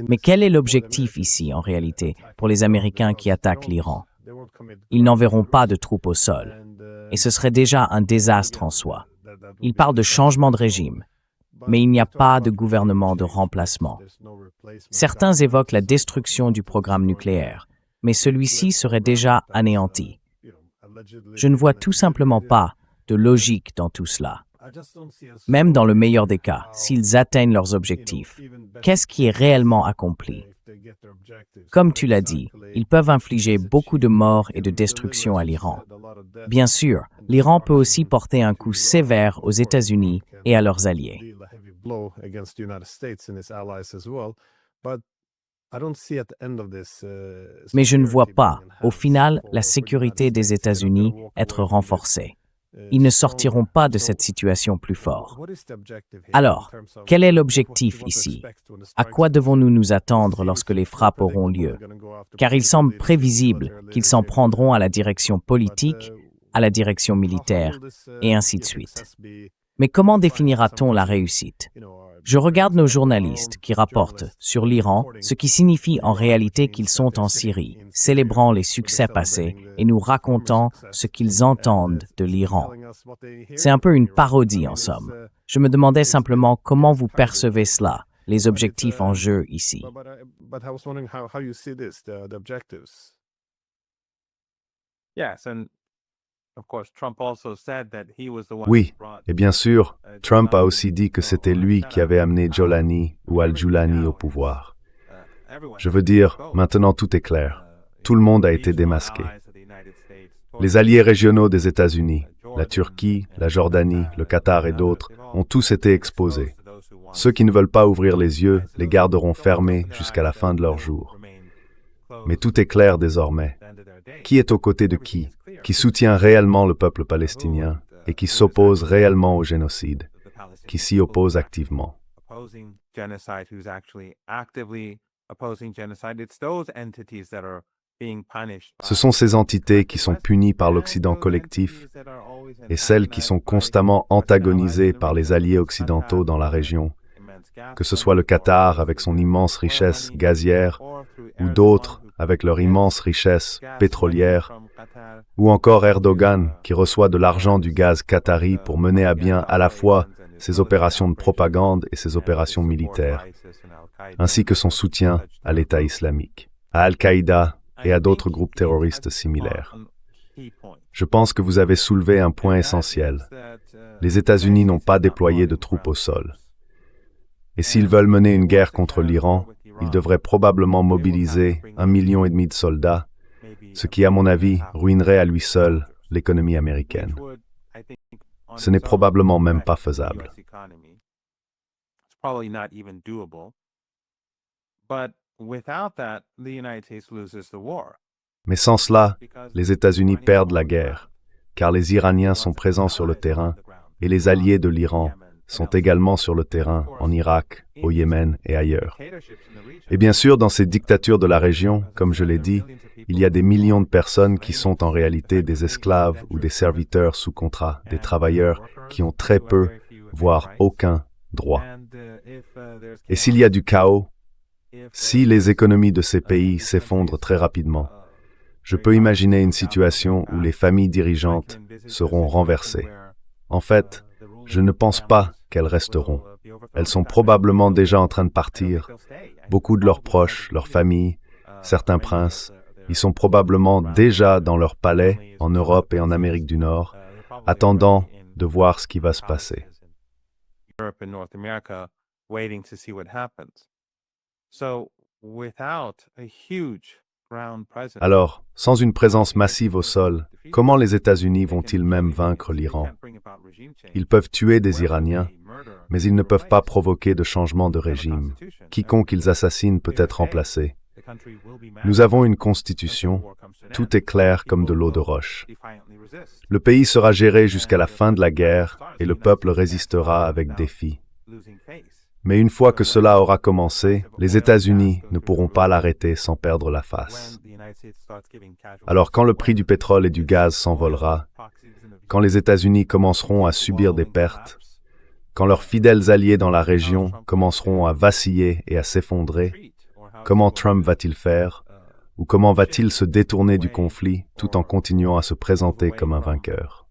Mais quel est l'objectif ici, en réalité, pour les Américains qui attaquent l'Iran? Ils n'enverront pas de troupes au sol. Et ce serait déjà un désastre en soi. Ils parlent de changement de régime, mais il n'y a pas de gouvernement de remplacement. Certains évoquent la destruction du programme nucléaire, mais celui-ci serait déjà anéanti. Je ne vois tout simplement pas de logique dans tout cela. Même dans le meilleur des cas, s'ils atteignent leurs objectifs, qu'est-ce qui est réellement accompli? Comme tu l'as dit, ils peuvent infliger beaucoup de morts et de destruction à l'Iran. Bien sûr, l'Iran peut aussi porter un coup sévère aux États-Unis et à leurs alliés. Mais je ne vois pas, au final, la sécurité des États-Unis être renforcée. Ils ne sortiront pas de cette situation plus forts. Alors, quel est l'objectif ici? À quoi devons-nous nous attendre lorsque les frappes auront lieu? Car il semble prévisible qu'ils s'en prendront à la direction politique, à la direction militaire, et ainsi de suite. Mais comment définira-t-on la réussite? Je regarde nos journalistes qui rapportent sur l'Iran, ce qui signifie en réalité qu'ils sont en Syrie, célébrant les succès passés et nous racontant ce qu'ils entendent de l'Iran. C'est un peu une parodie en somme. Je me demandais simplement comment vous percevez cela, les objectifs en jeu ici. Oui, et bien sûr, Trump a aussi dit que c'était lui qui avait amené Jolani ou Al-Julani au pouvoir. Je veux dire, maintenant tout est clair. Tout le monde a été démasqué. Les alliés régionaux des États-Unis, la Turquie, la Jordanie, le Qatar et d'autres, ont tous été exposés. Ceux qui ne veulent pas ouvrir les yeux les garderont fermés jusqu'à la fin de leur jour. Mais tout est clair désormais. Qui est aux côtés de qui soutient réellement le peuple palestinien et qui s'oppose réellement au génocide, qui s'y oppose activement. Ce sont ces entités qui sont punies par l'Occident collectif et celles qui sont constamment antagonisées par les alliés occidentaux dans la région, que ce soit le Qatar avec son immense richesse gazière ou d'autres avec leur immense richesse pétrolière, ou encore Erdogan qui reçoit de l'argent du gaz qatari pour mener à bien à la fois ses opérations de propagande et ses opérations militaires, ainsi que son soutien à l'État islamique, à Al-Qaïda et à d'autres groupes terroristes similaires. Je pense que vous avez soulevé un point essentiel. Les États-Unis n'ont pas déployé de troupes au sol. Et s'ils veulent mener une guerre contre l'Iran, ils devraient probablement mobiliser 1,5 million de soldats, ce qui, à mon avis, ruinerait à lui seul l'économie américaine. Ce n'est probablement même pas faisable. Mais sans cela, les États-Unis perdent la guerre, car les Iraniens sont présents sur le terrain et les alliés de l'Iran sont également sur le terrain en Irak, au Yémen et ailleurs. Et bien sûr, dans ces dictatures de la région, comme je l'ai dit, il y a des millions de personnes qui sont en réalité des esclaves ou des serviteurs sous contrat, des travailleurs qui ont très peu, voire aucun droit. Et s'il y a du chaos, si les économies de ces pays s'effondrent très rapidement, je peux imaginer une situation où les familles dirigeantes seront renversées. En fait, je ne pense pas qu'elles resteront. Elles sont probablement déjà en train de partir. Beaucoup de leurs proches, leurs familles, certains princes, ils sont probablement déjà dans leur palais en Europe et en Amérique du Nord, attendant de voir ce qui va se passer. Alors, sans une présence massive au sol, comment les États-Unis vont-ils même vaincre l'Iran? Ils peuvent tuer des Iraniens, mais ils ne peuvent pas provoquer de changement de régime. Quiconque ils assassinent peut être remplacé. Nous avons une constitution, tout est clair comme de l'eau de roche. Le pays sera géré jusqu'à la fin de la guerre et le peuple résistera avec défi. Mais une fois que cela aura commencé, les États-Unis ne pourront pas l'arrêter sans perdre la face. Alors quand le prix du pétrole et du gaz s'envolera, quand les États-Unis commenceront à subir des pertes, quand leurs fidèles alliés dans la région commenceront à vaciller et à s'effondrer, comment Trump va-t-il faire? Ou comment va-t-il se détourner du conflit tout en continuant à se présenter comme un vainqueur?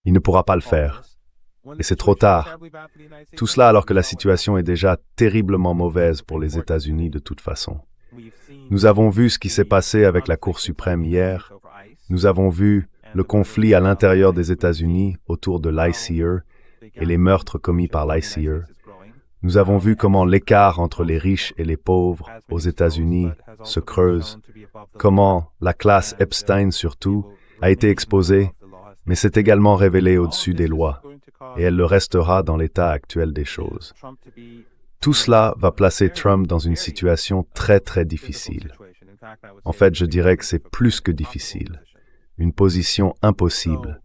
Il ne pourra pas le faire. Et c'est trop tard. Tout cela alors que la situation est déjà terriblement mauvaise pour les États-Unis de toute façon. Nous avons vu ce qui s'est passé avec la Cour suprême hier. Nous avons vu le conflit à l'intérieur des États-Unis autour de l'ICE et les meurtres commis par l'ICE. Nous avons vu comment l'écart entre les riches et les pauvres aux États-Unis se creuse, comment la classe Epstein surtout a été exposée, mais s'est également révélée au-dessus des lois, et elle le restera dans l'état actuel des choses. Tout cela va placer Trump dans une situation très très difficile. En fait, je dirais que c'est plus que difficile, une position impossible.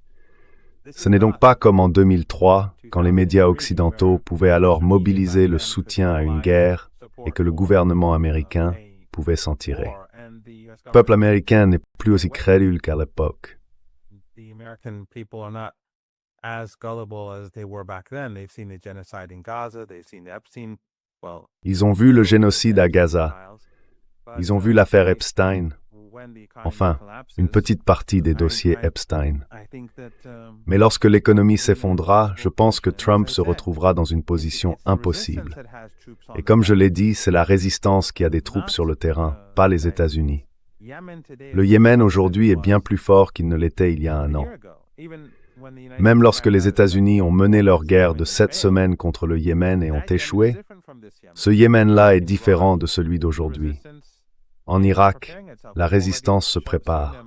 Ce n'est donc pas comme en 2003, quand les médias occidentaux pouvaient alors mobiliser le soutien à une guerre et que le gouvernement américain pouvait s'en tirer. Le peuple américain n'est plus aussi crédule qu'à l'époque. Ils ont vu le génocide à Gaza. Ils ont vu l'affaire Epstein. Enfin, une petite partie des dossiers Epstein. Mais lorsque l'économie s'effondra, je pense que Trump se retrouvera dans une position impossible. Et comme je l'ai dit, c'est la résistance qui a des troupes sur le terrain, pas les États-Unis. Le Yémen aujourd'hui est bien plus fort qu'il ne l'était il y a un an. Même lorsque les États-Unis ont mené leur guerre de 7 semaines contre le Yémen et ont échoué, ce Yémen-là est différent de celui d'aujourd'hui. En Irak, la résistance se prépare.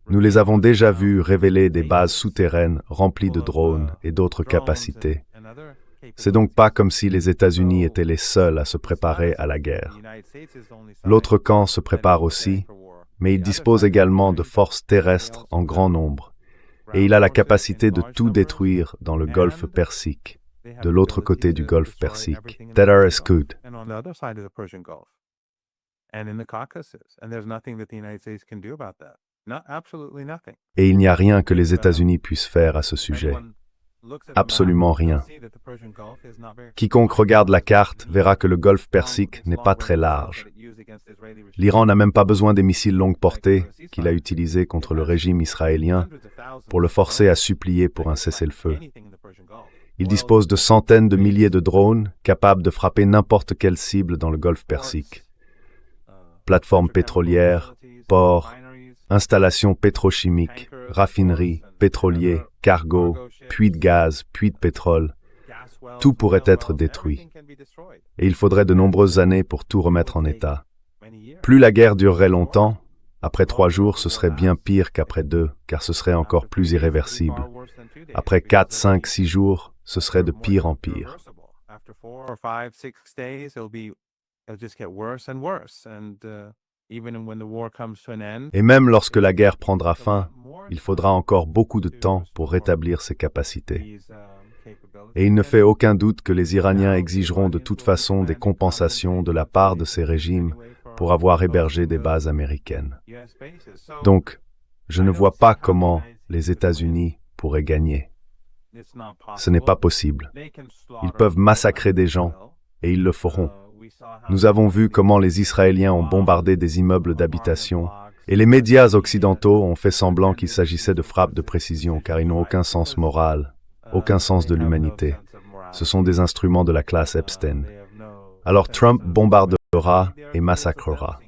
Nous les avons déjà vus révéler des bases souterraines remplies de drones et d'autres capacités. C'est donc pas comme si les États-Unis étaient les seuls à se préparer à la guerre. L'autre camp se prépare aussi, mais il dispose également de forces terrestres en grand nombre, et il a la capacité de tout détruire dans le golfe Persique, de l'autre côté du golfe Persique. That is good. Et il n'y a rien que les États-Unis puissent faire à ce sujet. Absolument rien. Quiconque regarde la carte verra que le golfe Persique n'est pas très large. L'Iran n'a même pas besoin des missiles longue portée qu'il a utilisés contre le régime israélien pour le forcer à supplier pour un cessez-le-feu. Il dispose de centaines de milliers de drones capables de frapper n'importe quelle cible dans le golfe Persique. Plateformes pétrolières, ports, installations pétrochimiques, raffineries, pétroliers, cargos, puits de gaz, puits de pétrole, tout pourrait être détruit. Et il faudrait de nombreuses années pour tout remettre en état. Plus la guerre durerait longtemps, après 3 jours, ce serait bien pire qu'après 2, car ce serait encore plus irréversible. Après 4, 5, 6 jours, ce serait de pire en pire. Et même lorsque la guerre prendra fin, il faudra encore beaucoup de temps pour rétablir ses capacités. Et il ne fait aucun doute que les Iraniens exigeront de toute façon des compensations de la part de ces régimes pour avoir hébergé des bases américaines. Donc, je ne vois pas comment les États-Unis pourraient gagner. Ce n'est pas possible. Ils peuvent massacrer des gens, et ils le feront. Nous avons vu comment les Israéliens ont bombardé des immeubles d'habitation, et les médias occidentaux ont fait semblant qu'il s'agissait de frappes de précision, car ils n'ont aucun sens moral, aucun sens de l'humanité. Ce sont des instruments de la classe Epstein. Alors Trump bombardera et massacrera.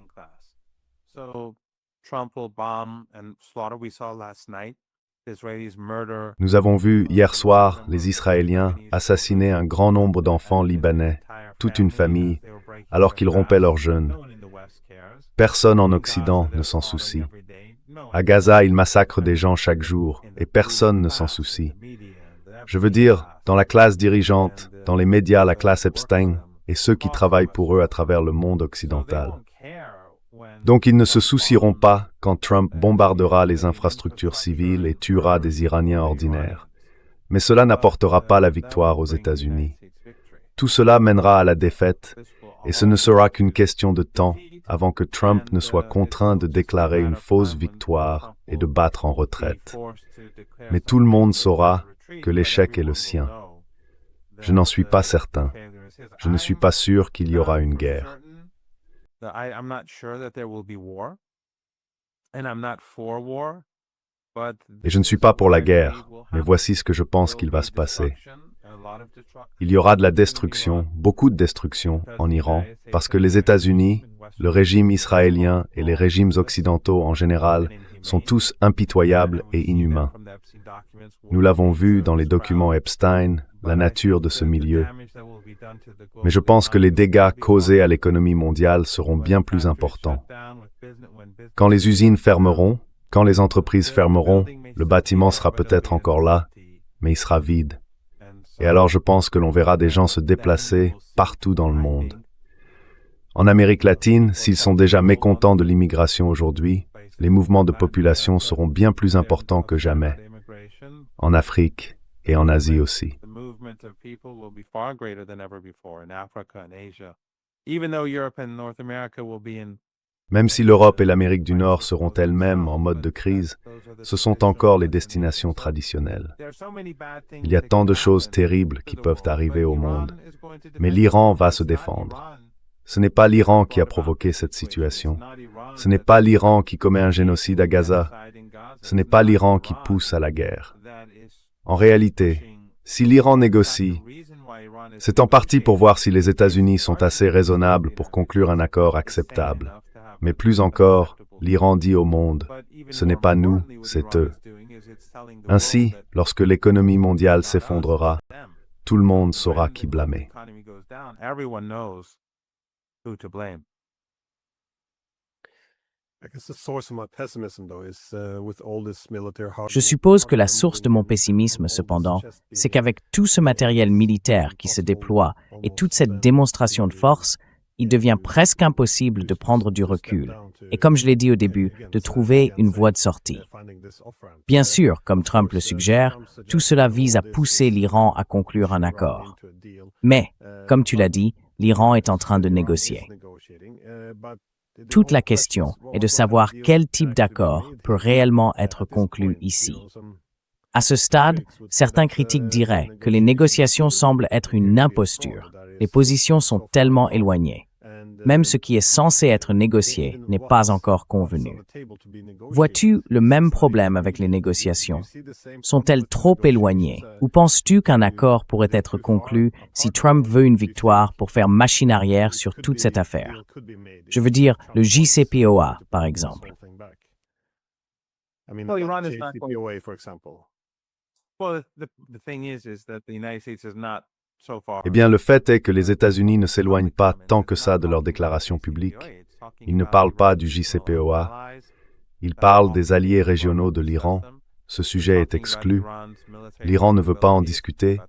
Nous avons vu hier soir les Israéliens assassiner un grand nombre d'enfants libanais, toute une famille, alors qu'ils rompaient leur jeûne. Personne en Occident ne s'en soucie. À Gaza, ils massacrent des gens chaque jour, et personne ne s'en soucie. Je veux dire, dans la classe dirigeante, dans les médias, la classe Epstein, et ceux qui travaillent pour eux à travers le monde occidental. Donc ils ne se soucieront pas quand Trump bombardera les infrastructures civiles et tuera des Iraniens ordinaires. Mais cela n'apportera pas la victoire aux États-Unis. Tout cela mènera à la défaite, et ce ne sera qu'une question de temps avant que Trump ne soit contraint de déclarer une fausse victoire et de battre en retraite. Mais tout le monde saura que l'échec est le sien. Je n'en suis pas certain. Je ne suis pas sûr qu'il y aura une guerre. Et je ne suis pas pour la guerre, mais voici ce que je pense qu'il va se passer. Il y aura de la destruction, beaucoup de destruction en Iran, parce que les États-Unis, le régime israélien et les régimes occidentaux en général sont tous impitoyables et inhumains. Nous l'avons vu dans les documents Epstein, la nature de ce milieu. Mais je pense que les dégâts causés à l'économie mondiale seront bien plus importants. Quand les usines fermeront, quand les entreprises fermeront, le bâtiment sera peut-être encore là, mais il sera vide. Et alors je pense que l'on verra des gens se déplacer partout dans le monde. En Amérique latine, s'ils sont déjà mécontents de l'immigration aujourd'hui, les mouvements de population seront bien plus importants que jamais. En Afrique et en Asie aussi. Même si l'Europe et l'Amérique du Nord seront elles-mêmes en mode de crise, ce sont encore les destinations traditionnelles. Il y a tant de choses terribles qui peuvent arriver au monde, mais l'Iran va se défendre. Ce n'est pas l'Iran qui a provoqué cette situation. Ce n'est pas l'Iran qui commet un génocide à Gaza. Ce n'est pas l'Iran qui pousse à la guerre. En réalité, si l'Iran négocie, c'est en partie pour voir si les États-Unis sont assez raisonnables pour conclure un accord acceptable. Mais plus encore, l'Iran dit au monde, ce n'est pas nous, c'est eux. Ainsi, lorsque l'économie mondiale s'effondrera, tout le monde saura qui blâmer. Je suppose que la source de mon pessimisme, cependant, c'est qu'avec tout ce matériel militaire qui se déploie et toute cette démonstration de force, il devient presque impossible de prendre du recul et, comme je l'ai dit au début, de trouver une voie de sortie. Bien sûr, comme Trump le suggère, tout cela vise à pousser l'Iran à conclure un accord. Mais, comme tu l'as dit, l'Iran est en train de négocier. Toute la question est de savoir quel type d'accord peut réellement être conclu ici. À ce stade, certains critiques diraient que les négociations semblent être une imposture. Les positions sont tellement éloignées. Même ce qui est censé être négocié n'est pas encore convenu. Vois-tu le même problème avec les négociations? Sont-elles trop éloignées? Ou penses-tu qu'un accord pourrait être conclu si Trump veut une victoire pour faire machine arrière sur toute cette affaire? Je veux dire le JCPOA, par exemple. Eh bien, le fait est que les États-Unis ne s'éloignent pas tant que ça de leur déclaration publique. Ils ne parlent pas du JCPOA. Ils parlent des alliés régionaux de l'Iran. Ce sujet est exclu. L'Iran ne veut pas en discuter.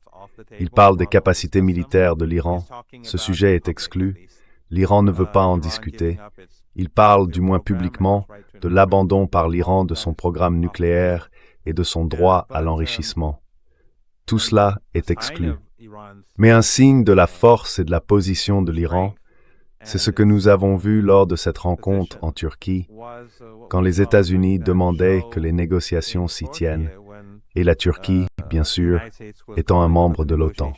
Ils parlent des capacités militaires de l'Iran. Ce sujet est exclu. L'Iran ne veut pas en discuter. Ils parlent, du moins publiquement, de l'abandon par l'Iran de son programme nucléaire et de son droit à l'enrichissement. Tout cela est exclu. Mais un signe de la force et de la position de l'Iran, c'est ce que nous avons vu lors de cette rencontre en Turquie, quand les États-Unis demandaient que les négociations s'y tiennent, et la Turquie, bien sûr, étant un membre de l'OTAN.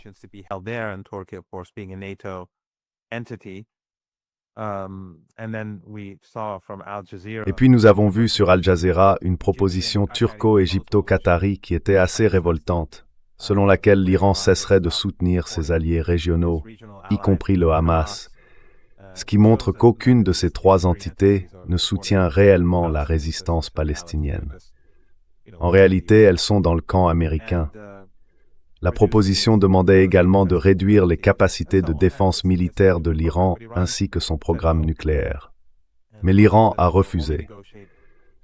Et puis nous avons vu sur Al Jazeera une proposition turco-égypto-qatari qui était assez révoltante, selon laquelle l'Iran cesserait de soutenir ses alliés régionaux, y compris le Hamas, ce qui montre qu'aucune de ces trois entités ne soutient réellement la résistance palestinienne. En réalité, elles sont dans le camp américain. La proposition demandait également de réduire les capacités de défense militaire de l'Iran ainsi que son programme nucléaire. Mais l'Iran a refusé.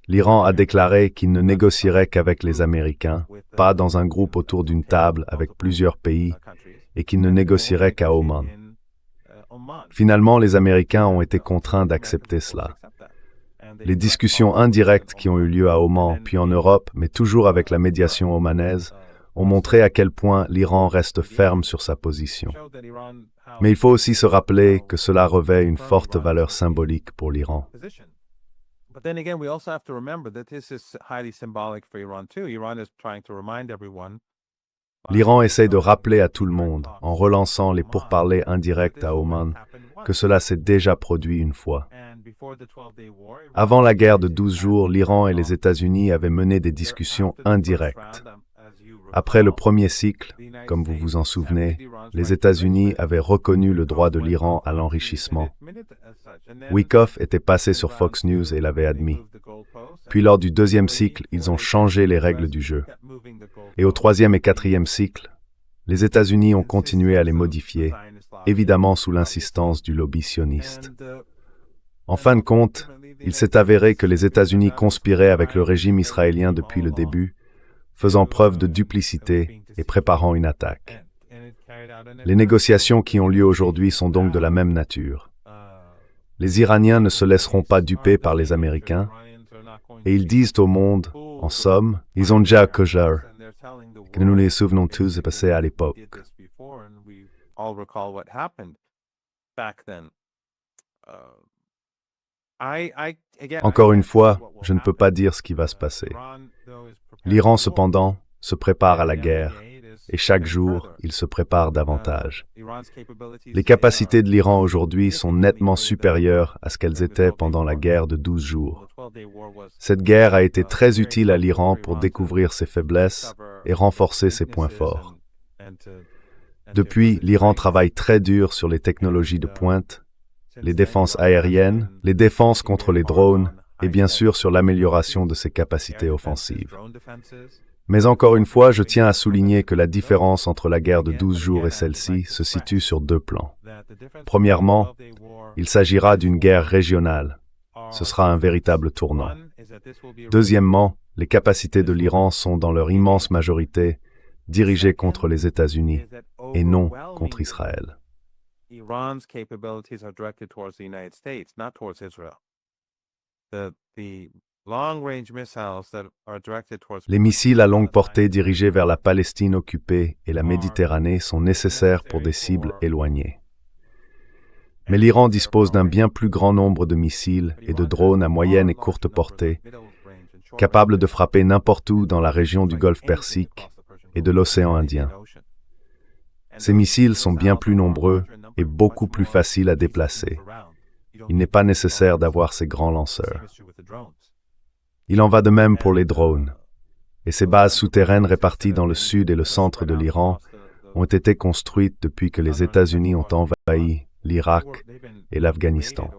L'Iran a déclaré qu'il ne négocierait qu'avec les Américains, pas dans un groupe autour d'une table avec plusieurs pays, et qu'il ne négocierait qu'à Oman. Finalement, les Américains ont été contraints d'accepter cela. Les discussions indirectes qui ont eu lieu à Oman, puis en Europe, mais toujours avec la médiation omanaise, ont montré à quel point l'Iran reste ferme sur sa position. Mais il faut aussi se rappeler que cela revêt une forte valeur symbolique pour l'Iran. But then again, we also have to remember that this is highly symbolic for Iran too. Iran is trying to remind everyone. L'Iran essaie de rappeler à tout le monde, en relançant les pourparlers indirects à Oman, que cela s'est déjà produit une fois. Avant la guerre de 12 jours, l'Iran et les États-Unis avaient mené des discussions indirectes. Après le premier cycle, comme vous vous en souvenez, les États-Unis avaient reconnu le droit de l'Iran à l'enrichissement. Wyckoff était passé sur Fox News et l'avait admis. Puis lors du deuxième cycle, ils ont changé les règles du jeu. Et au troisième et quatrième cycle, les États-Unis ont continué à les modifier, évidemment sous l'insistance du lobby sioniste. En fin de compte, il s'est avéré que les États-Unis conspiraient avec le régime israélien depuis le début, faisant preuve de duplicité et préparant une attaque. Les négociations qui ont lieu aujourd'hui sont donc de la même nature. Les Iraniens ne se laisseront pas duper par les Américains, et ils disent au monde, en somme, ils ont déjà cogère, que nous les souvenons tous est passé à l'époque. Encore une fois, je ne peux pas dire ce qui va se passer. L'Iran, cependant, se prépare à la guerre, et chaque jour, il se prépare davantage. Les capacités de l'Iran aujourd'hui sont nettement supérieures à ce qu'elles étaient pendant la guerre de 12 jours. Cette guerre a été très utile à l'Iran pour découvrir ses faiblesses et renforcer ses points forts. Depuis, l'Iran travaille très dur sur les technologies de pointe, les défenses aériennes, les défenses contre les drones, et bien sûr sur l'amélioration de ses capacités offensives. Mais encore une fois, je tiens à souligner que la différence entre la guerre de 12 jours et celle-ci se situe sur deux plans. Premièrement, il s'agira d'une guerre régionale. Ce sera un véritable tournant. Deuxièmement, les capacités de l'Iran sont dans leur immense majorité dirigées contre les États-Unis et non contre Israël. Iran's capabilities are directed towards the United States, not towards Israel. The long-range missiles that are directed towards Les missiles à longue portée dirigés vers la Palestine occupée et la Méditerranée sont nécessaires pour des cibles éloignées. Mais l'Iran dispose d'un bien plus grand nombre de missiles et de drones à moyenne et courte portée, capables de frapper n'importe où dans la région du Golfe Persique et de l'océan Indien. Ces missiles sont bien plus nombreux et beaucoup plus faciles à déplacer. Il n'est pas nécessaire d'avoir ces grands lanceurs. Il en va de même pour les drones. Et ces bases souterraines réparties dans le sud et le centre de l'Iran ont été construites depuis que les États-Unis ont envahi l'Irak et l'Afghanistan.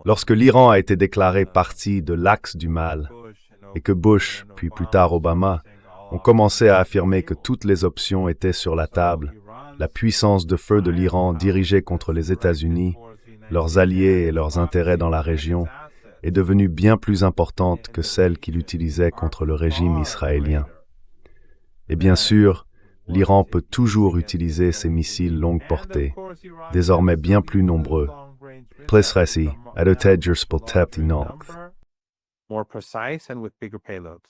Lorsque l'Iran a été déclaré partie de l'axe du mal, et que Bush, puis plus tard Obama, ont commencé à affirmer que toutes les options étaient sur la table, la puissance de feu de l'Iran dirigée contre les États-Unis, leurs alliés et leurs intérêts dans la région, est devenue bien plus importante que celle qu'il utilisait contre le régime israélien. Et bien sûr, l'Iran peut toujours utiliser ses missiles longue portée, désormais bien plus nombreux. More precise and with bigger payloads.